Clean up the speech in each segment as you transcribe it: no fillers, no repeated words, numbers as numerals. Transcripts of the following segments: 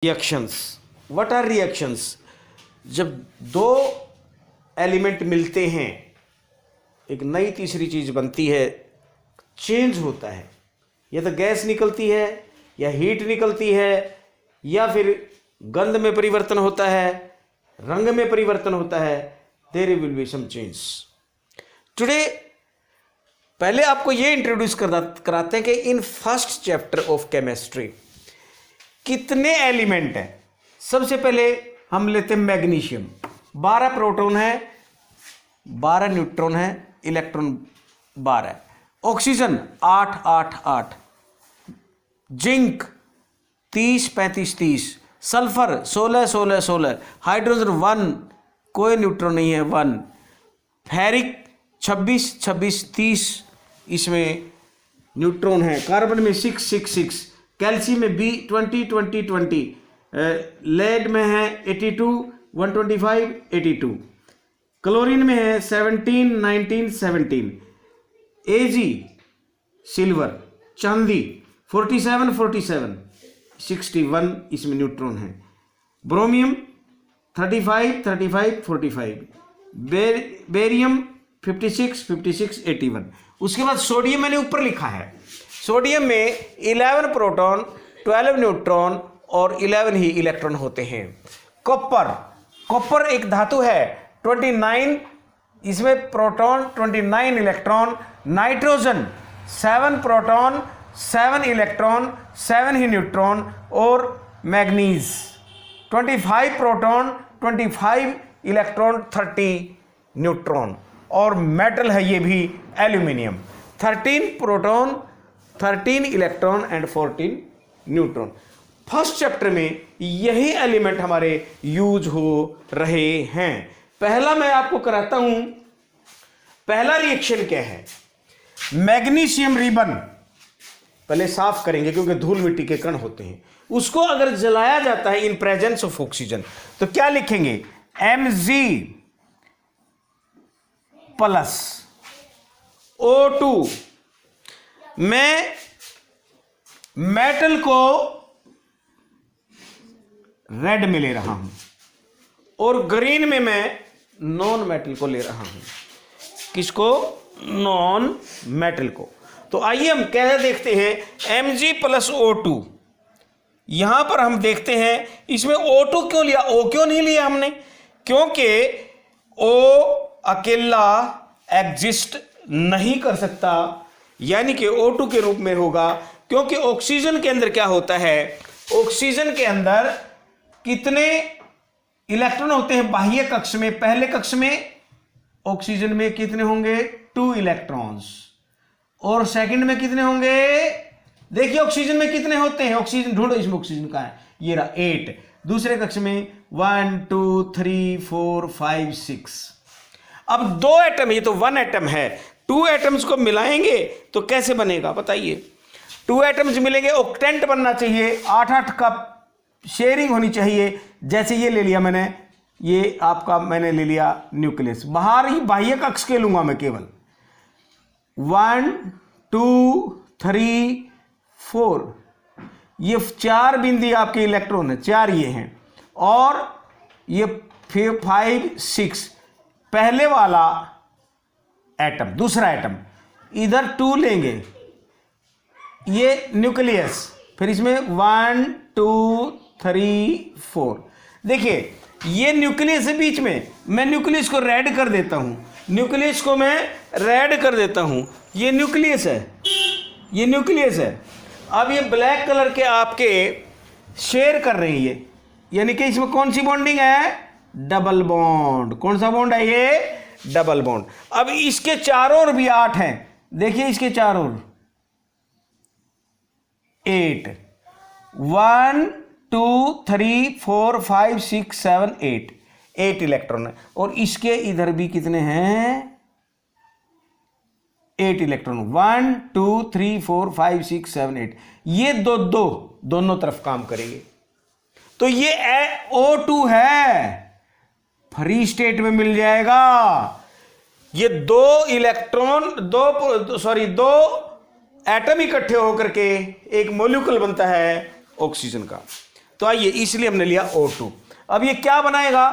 Reactions. What are reactions? जब दो element मिलते हैं एक नई तीसरी चीज बनती है, चेंज होता है, या तो गैस निकलती है या हीट निकलती है या फिर गंध में परिवर्तन होता है, रंग में परिवर्तन होता है। There will be some change. Today पहले आपको ये इंट्रोड्यूस कराते हैं कि in first chapter of chemistry कितने एलिमेंट हैं। सबसे पहले हम लेते हैं मैग्नीशियम। 12 प्रोटॉन है, 12 न्यूट्रॉन है, electron 12। Oxygen 8 8 8, zinc 30 35 30, sulphur 16 16 16, hydrogen 1, कोई न्यूट्रॉन नहीं है 1, फेरिक 26 26 30, इसमें न्यूट्रॉन है। कार्बन में 6 6 6, कैल्शियम में बी 20 20 20, लेड में है 82 125 82, क्लोरीन में है 17 19 17, एजी सिल्वर, चांदी 47 47 61, इसमें न्यूट्रॉन है। ब्रोमियम 35 35 45, बेरियम 56 56 81। उसके बाद सोडियम मैंने ऊपर लिखा है। सोडियम में 11 प्रोटॉन 12 न्यूट्रॉन और 11 ही इलेक्ट्रॉन होते हैं। कॉपर, कॉपर एक धातु है 29, इसमें proton 29 electron. Nitrogen 7 proton 7 electron 7 ही न्यूट्रॉन। और मैग्नीज 25 प्रोटॉन 25 इलेक्ट्रॉन 30 न्यूट्रॉन। और मेटल है ये भी aluminium, 13 proton 13 electron and 14 neutron. First chapter में यही एलिमेंट हमारे यूज हो रहे हैं। पहला मैं आपको कराता हूं, पहला रिएक्शन क्या है। मैग्नीशियम रिबन पहले साफ करेंगे क्योंकि धूल मिट्टी के कण होते हैं। उसको अगर जलाया जाता है इन प्रेजेंस ऑफ ऑक्सीजन तो क्या लिखेंगे, Mg प्लस O2। मैं मेटल को रेड में ले रहा हूं और ग्रीन में मैं नॉन मेटल को ले रहा हूं। किसको? नॉन मेटल को। तो आइए हम क्या देखते हैं, Mg प्लस O2। यहां पर हम देखते हैं इसमें O2 क्यों लिया, O क्यों नहीं लिया हमने? क्योंकि O अकेला एग्जिस्ट नहीं कर सकता, यानी कि O2 के रूप में होगा। क्योंकि ऑक्सीजन के अंदर क्या होता है, ऑक्सीजन के अंदर कितने इलेक्ट्रॉन होते हैं बाह्य कक्ष में? पहले कक्ष में ऑक्सीजन में कितने होंगे? 2 इलेक्ट्रॉन्स। और सेकंड में कितने होंगे? देखिए ऑक्सीजन में कितने होते हैं, ऑक्सीजन ढूंढो, इसमें ऑक्सीजन का है, ये रहा 8। दूसरे कक्ष में 1 2 3 4 5 6। अब 2 एटम, ये तो 1 एटम है, 2 एटम्स को मिलाएंगे तो कैसे बनेगा बताइए? 2 एटम्स मिलेंगे, ऑक्टेंट बनना चाहिए, 8 8 का शेयरिंग होनी चाहिए। जैसे ये ले लिया मैंने, ये आपका मैंने ले लिया न्यूक्लियस, बाहर ही बाह्य कक्ष के लूंगा मैं केवल। 1 2 3 4, ये 4 बिंदी आपके इलेक्ट्रॉन है, 4 ये हैं। और ये 5 6, पहले वाला एटम, दूसरा एटम, इधर 2 लेंगे, ये न्यूक्लियस, फिर इसमें 1 2 3 4। देखिए ये न्यूक्लियस है बीच में, मैं न्यूक्लियस को रेड कर देता हूं, न्यूक्लियस को मैं रेड कर देता हूं। ये न्यूक्लियस है, ये न्यूक्लियस है। अब ये ब्लैक कलर के आपके शेयर कर रहे हैं ये, यानी कि इसमें कौन सी बॉन्डिंग है? Double bond. कौन सा बॉन्ड है ये? Double bond. अब इसके चारों ओर भी 8 हैं, देखिए इसके चारों ओर 8, 1 2 3 4 5 6 7 8 इलेक्ट्रॉन है। और इसके इधर भी कितने हैं? 8 इलेक्ट्रॉन, 1 2 3 4 5 6 7 8। ये दोनों तरफ काम करेंगे। तो ये O2 है, फ्री स्टेट में मिल जाएगा। ये 2 इलेक्ट्रॉन, 2 एटम इकट्ठे होकर के एक मॉलिक्यूल बनता है ऑक्सीजन का। तो आइए, इसलिए हमने लिया O2। अब ये क्या बनाएगा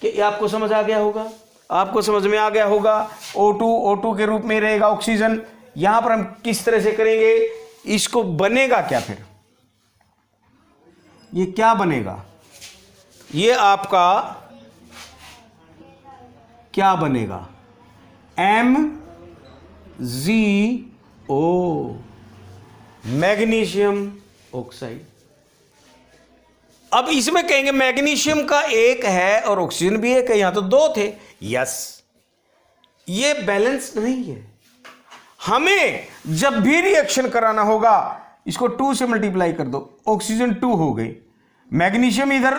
कि ये आपको समझ आ गया होगा, आपको समझ में आ गया होगा। O2 के रूप में रहेगा ऑक्सीजन। यहां पर हम किस तरह से करेंगे, इसको बनेगा क्या, फिर ये क्या बनेगा, ये आपका क्या बनेगा, MgO, मैग्नीशियम ऑक्साइड। अब इसमें कहेंगे मैग्नीशियम का एक है और ऑक्सीजन भी एक है, यहां तो दो थे। यस, ये बैलेंस नहीं है। हमें जब भी रिएक्शन कराना होगा, इसको 2 से मल्टीप्लाई कर दो, ऑक्सीजन 2 हो गई, मैग्नीशियम इधर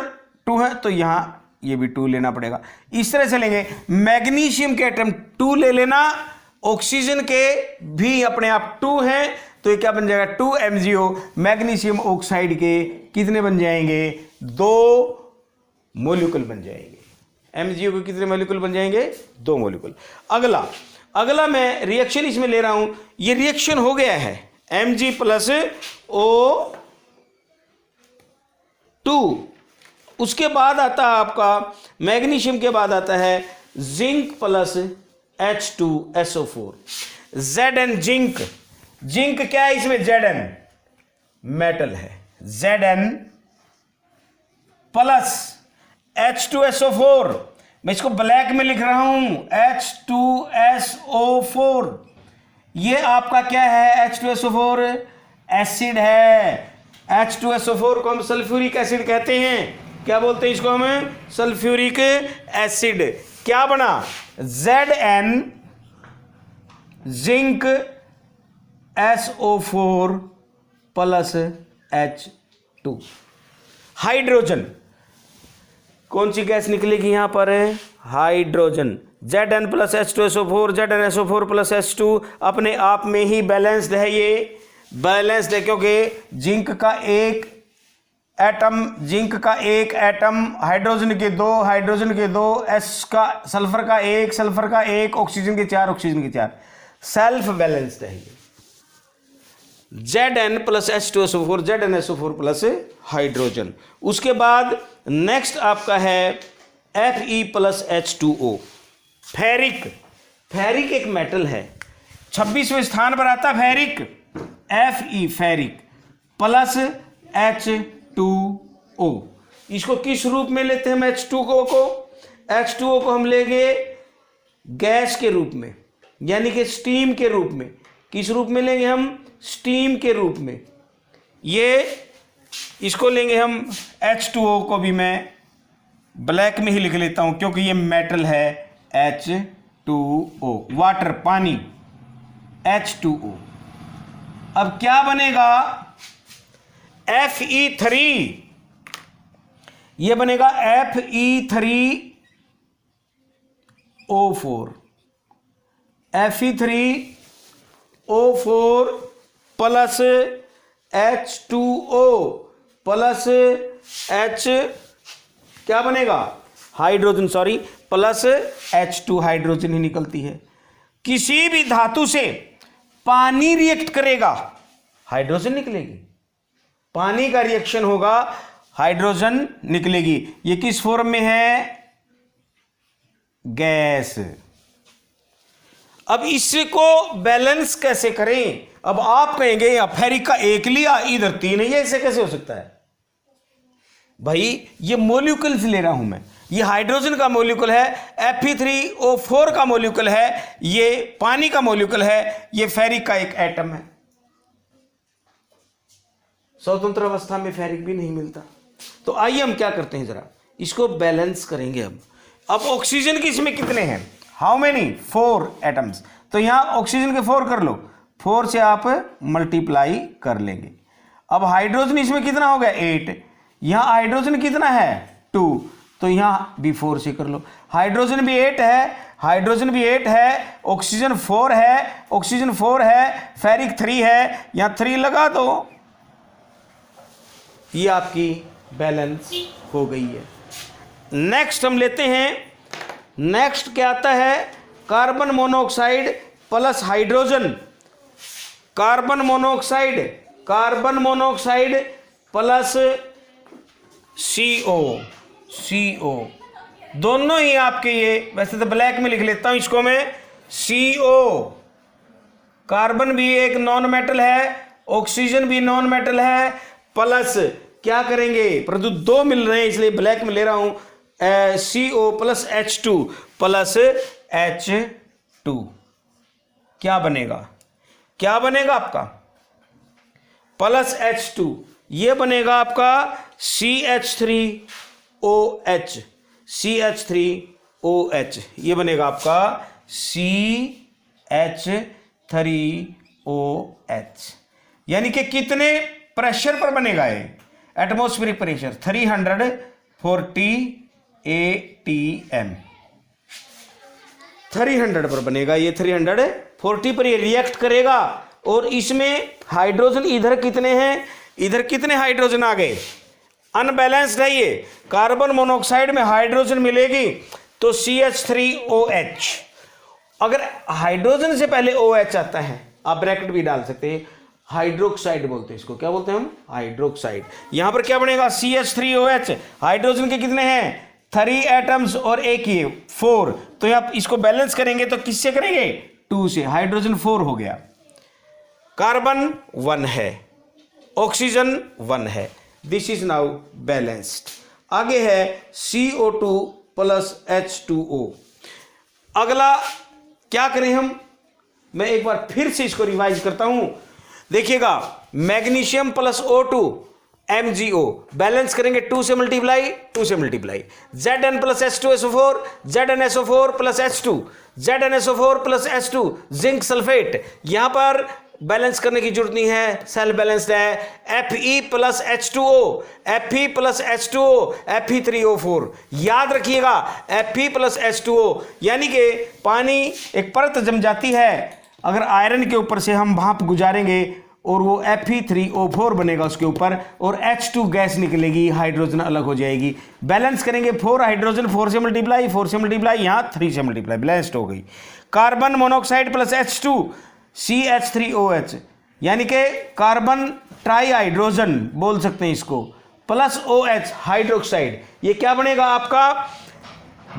2 है तो यहां ये भी 2 लेना पड़ेगा। इस तरह से लेंगे, मैग्नीशियम के एटम 2 ले लेना, ऑक्सीजन के भी अपने आप 2 हैं, तो ये क्या बन जाएगा 2 MgO। मैग्नीशियम ऑक्साइड के कितने बन जाएंगे, 2 मॉलिक्यूल बन जाएंगे। MgO के कितने मॉलिक्यूल बन जाएंगे, 2 मॉलिक्यूल। अगला मैं रिएक्शन इसमें ले रहा हूं, ये रिएक्शन हो गया है Mg प्लस O2। उसके बाद आता है आपका मैग्नीशियम के बाद आता है zinc plus H2SO4। Zn zinc, zinc क्या है इसमें, Zn मेटल है, Zn प्लस H2SO4, मैं इसको ब्लैक में लिख रहा हूं H2SO4। ये आपका क्या है, H2SO4 एसिड है। H2SO4 को हम सल्फ्यूरिक एसिड कहते हैं। क्या बोलते हैं इसको हम, सल्फ्यूरिक एसिड। क्या बना, Zn zinc SO4 plus H2। Hydrogen, कौन सी गैस निकलेगी यहां पर, hydrogen. Zn plus H2SO4, ZnSO4 plus H2 अपने आप में ही बैलेंस्ड है। ये बैलेंस्ड है क्योंकि जिंक का एक एटम, हाइड्रोजन के 2, S का सल्फर का 1, ऑक्सीजन के 4, सेल्फ बैलेंस्ड है ये। Zn plus H2SO4, ZnSO4 plus hydrogen. उसके बाद नेक्स्ट आपका है Fe प्लस H2O। फेरिक एक मेटल है, 26वें स्थान पर आता ferric, Fe ferric plus H2O। इसको किस रूप में लेते हैं हम, H2O को हम लेंगे गैस के रूप में, यानी कि स्टीम के रूप में। किस रूप में लेंगे हम, स्टीम के रूप में। ये इसको लेंगे हम H2O को भी मैं ब्लैक में ही लिख लेता हूं क्योंकि ये मेटल है H2O, वाटर पानी H2O। अब क्या बनेगा, Fe3, ये बनेगा Fe3O4, Fe3O4 plus H2O plus H क्या बनेगा, hydrogen, sorry, plus H2 hydrogen ही निकलती है। किसी भी धातु से पानी रिएक्ट करेगा, हाइड्रोजन निकलेगी। पानी का रिएक्शन होगा, हाइड्रोजन निकलेगी। ये किस फॉर्म में है, गैस। अब इसको बैलेंस कैसे करें, अब आप कहेंगे यहां फेरिक का 1 लिया, इधर 3 है, ये ऐसे कैसे हो सकता है भाई, ये मॉलिक्यूल्स ले रहा हूं मैं। ये हाइड्रोजन का मॉलिक्यूल है, Fe3O4 का मॉलिक्यूल है, ये पानी का मॉलिक्यूल है, ये फेरिक का एक एटम है। स्वतंत्र अवस्था में फेरिक भी नहीं मिलता। तो आइए हम क्या करते हैं, जरा इसको बैलेंस करेंगे। अब ऑक्सीजन की इसमें कितने हैं, हाउ मेनी, 4 एटम्स। तो यहां ऑक्सीजन के 4 कर लो, 4 से आप मल्टीप्लाई कर लेंगे। अब हाइड्रोजन इसमें कितना हो गया, 8। यहां हाइड्रोजन कितना है, 2, तो यहां भी 4 से कर लो। हाइड्रोजन भी 8 है, ऑक्सीजन 4 है, फेरिक 3 है, यहां 3 लगा दो, ये आपकी बैलेंस हो गई है। नेक्स्ट हम लेते हैं, नेक्स्ट क्या आता है, carbon monoxide plus hydrogen, carbon monoxide plus CO दोनों ही आपके ये, वैसे तो ब्लैक में लिख लेता हूं इसको मैं, CO। कार्बन भी एक नॉन मेटल है, ऑक्सीजन भी नॉन मेटल है, प्लस क्या करेंगे, परंतु दो मिल रहे हैं इसलिए ब्लैक में ले रहा हूं, CO plus H2 plus H2। क्या बनेगा, क्या बनेगा आपका, प्लस H2, ये बनेगा आपका CH3OH, CH3OH, ये बनेगा आपका CH3OH। यानी कि कितने प्रेशर पर बनेगा ये, एटमॉस्फेरिक प्रेशर 340 atm, 300 पर बनेगा ये, 340 पर ये रिएक्ट करेगा। और इसमें हाइड्रोजन इधर कितने हैं, इधर कितने हाइड्रोजन आ गए, अनबैलेंस्ड है ये। कार्बन मोनोऑक्साइड में हाइड्रोजन मिलेगी तो CH3OH, अगर हाइड्रोजन से पहले OH आता है, आप ब्रैकेट भी डाल सकते हैं, हाइड्रोक्साइड बोलते हैं इसको, क्या बोलते हैं हम, हाइड्रोक्साइड। यहां पर क्या बनेगा, CH3OH, हाइड्रोजन के कितने हैं 3 एटम्स और एक ये 4, तो आप इसको बैलेंस करेंगे तो किससे करेंगे, 2 से, हाइड्रोजन 4 हो गया, कार्बन 1 है, ऑक्सीजन 1 है, दिस इज नाउ बैलेंस्ड। आगे है CO2 प्लस H2O। अगला क्या करें हम, मैं एक बार फिर से इसको रिवाइज करता हूं, देखिएगा, magnesium plus O2 MgO, balance करेंगे 2 से मल्टीप्लाई, 2 से multiply, Zn plus H2SO4, ZnSO4 plus H2, ZnSO4 plus H2, zinc sulphate. यहां पर बैलेंस करने की जरूरत नहीं है, सेल्फ बैलेंस्ड है, Fe plus H2O, Fe plus H2O, Fe3O4, याद रखिएगा Fe प्लस H2O, यानी कि पानी एक परत जम जाती है, अगर आयरन के ऊपर से हम भाप गुजारेंगे और वो Fe3O4 बनेगा उसके ऊपर, और H2 गैस निकलेगी, हाइड्रोजन अलग हो जाएगी। बैलेंस करेंगे 4 हाइड्रोजन, 4 से मल्टीप्लाई, 4 से मल्टीप्लाई, यहाँ 3 से मल्टीप्लाई, बैलेंस्ड हो गई। Carbon monoxide plus H2 CH3OH, यानी कि कार्बन ट्राई हाइड्रोजन बोल सकते हैं इसको, प्लस OH हाइड्रोक्साइड, ये क्या बनेगा आपका,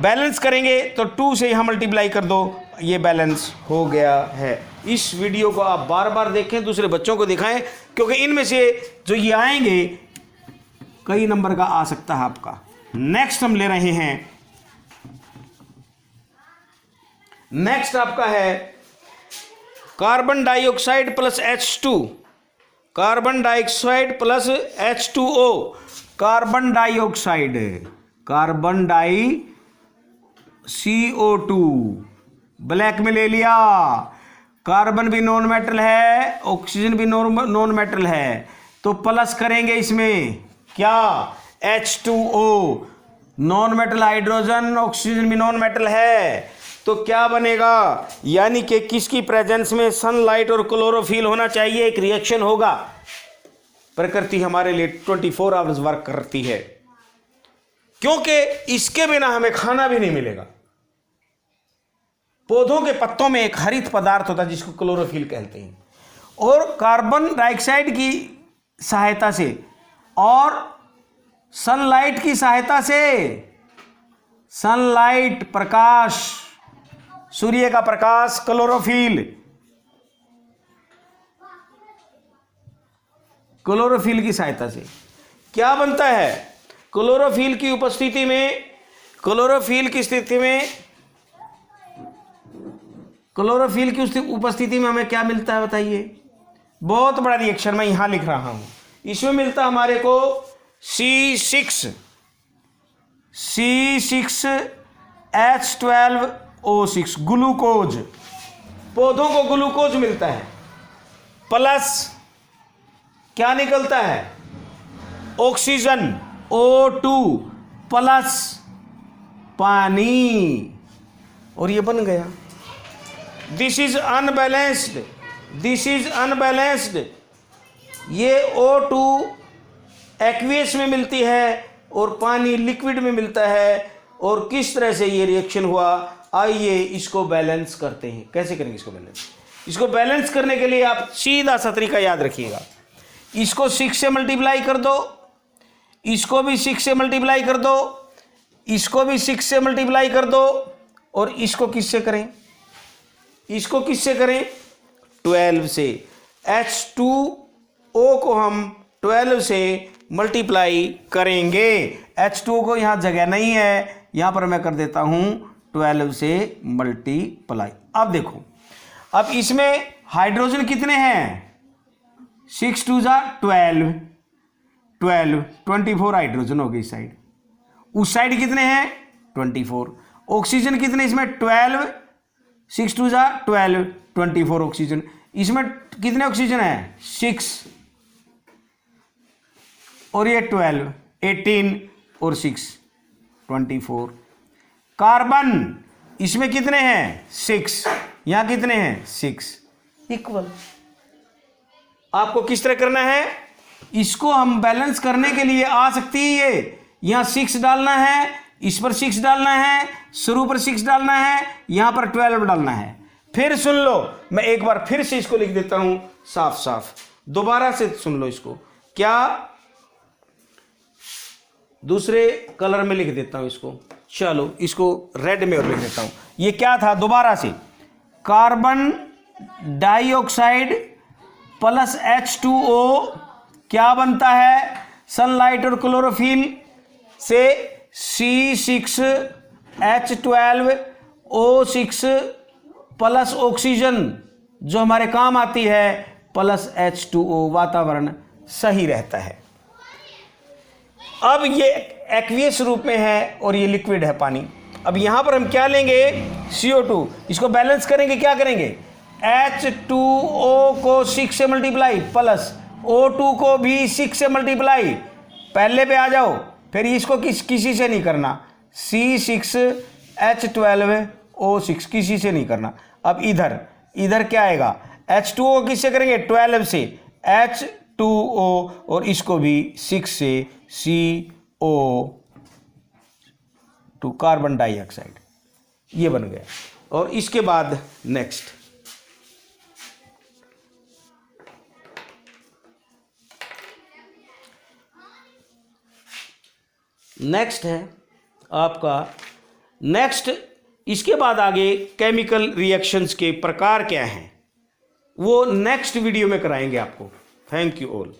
बैलेंस करेंगे तो 2 से यहां मल्टीप्लाई कर दो, ये बैलेंस हो गया है। इस वीडियो को आप बार बार देखें, दूसरे बच्चों को दिखाएं, क्योंकि इनमें से जो ये आएंगे कई नंबर का आ सकता है आपका। नेक्स्ट हम ले रहे हैं, नेक्स्ट आपका है carbon dioxide plus H2, carbon dioxide plus H2O, carbon dioxide, carbon di CO2, black में ले लिया, कार्बन भी नॉन मेटल है, ऑक्सीजन भी नॉन मेटल है, तो प्लस करेंगे इसमें क्या, H2O, non metal hydrogen, oxygen भी नॉन मेटल है, तो क्या बनेगा, यानी कि किसकी प्रेजेंस में, सनलाइट और क्लोरोफिल होना चाहिए, एक रिएक्शन होगा। प्रकृति हमारे लिए 24 आवर्स वर्क करती है, क्योंकि इसके बिना हमें खाना भी नहीं मिलेगा। पौधों के पत्तों में एक हरित पदार्थ होता है जिसको क्लोरोफिल कहते हैं, और कार्बन डाइऑक्साइड की सहायता से और सनलाइट की सहायता से, सनलाइट प्रकाश, सूर्य का प्रकाश, क्लोरोफिल, क्लोरोफिल की सहायता से क्या बनता है, क्लोरोफिल की उपस्थिति में, क्लोरोफिल की स्थिति में, क्लोरोफिल की उपस्थिति में हमें क्या मिलता है बताइए, बहुत बड़ा रिएक्शन मैं यहां लिख रहा हूं, इसमें मिलता हमारे को C6H12O6, ग्लूकोज, पौधों को ग्लूकोज मिलता है, प्लस क्या निकलता है, ऑक्सीजन O2 प्लस पानी, और ये बन गया। This is unbalanced, this is unbalanced. ये O2 एक्वियस में मिलती है और पानी लिक्विड में मिलता है, और किस तरह से ये रिएक्शन हुआ, आइए इसको बैलेंस करते हैं। कैसे करेंगे इसको बैलेंस, इसको बैलेंस करने के लिए आप सीधा सा तरीका याद रखिएगा, इसको 6 से मल्टीप्लाई कर दो, इसको भी 6 से मल्टीप्लाई कर दो, इसको भी 6 से मल्टीप्लाई कर दो, और इसको किससे करें, इसको किससे करें, 12 से। H2O को हम 12 से मल्टीप्लाई करेंगे। H2O को यहाँ जगह नहीं है, यहाँ पर मैं कर देता हूँ 12 से मल्टीप्लाई। अब देखो, अब इसमें हाइड्रोजन कितने हैं, 6 2 जा 12, 24 हाइड्रोजन हो गई इस साइड, उस साइड कितने हैं 24। ऑक्सीजन कितने इसमें 12, 6 2 जा 12, 24 ऑक्सीजन। इसमें कितने ऑक्सीजन है 6, और ये 12, 18 और 6 24। कार्बन इसमें कितने हैं 6, यहां कितने हैं 6, इक्वल। आपको किस तरह करना है, इसको हम बैलेंस करने के लिए आ सकती है ये, यहां 6 डालना है, इस पर 6 डालना है, शुरू पर 6 डालना है, यहां पर 12 डालना है। फिर सुन लो, मैं एक बार फिर से इसको लिख देता हूं साफ साफ, दोबारा से सुन लो इसको, क्या दूसरे कलर में लिख देता हूं इसको, चलो इसको रेड में और लिख देता हूं। ये क्या था दोबारा से, कार्बन डाइऑक्साइड प्लस H2O क्या बनता है, सनलाइट और क्लोरोफिल से C6H12O6 प्लस ऑक्सीजन जो हमारे काम आती है प्लस H2O, वातावरण सही रहता है। अब ये एक्वियस रूप में है और ये लिक्विड है पानी। अब यहां पर हम क्या लेंगे CO2, इसको बैलेंस करेंगे, क्या करेंगे H2O को 6 से मल्टीप्लाई प्लस O2 को भी 6 से मल्टीप्लाई, पहले पे आ जाओ, फिर इसको किसी से नहीं करना, C6H12O6 किसी से नहीं करना। अब इधर क्या आएगा, H2O किससे करेंगे 12 से, H2O, और इसको भी 6 से CO2 कार्बन डाइऑक्साइड, ये बन गया। और इसके बाद नेक्स्ट है आपका, इसके बाद आगे केमिकल रिएक्शंस के प्रकार क्या हैं वो नेक्स्ट वीडियो में कराएंगे आपको। Thank you all.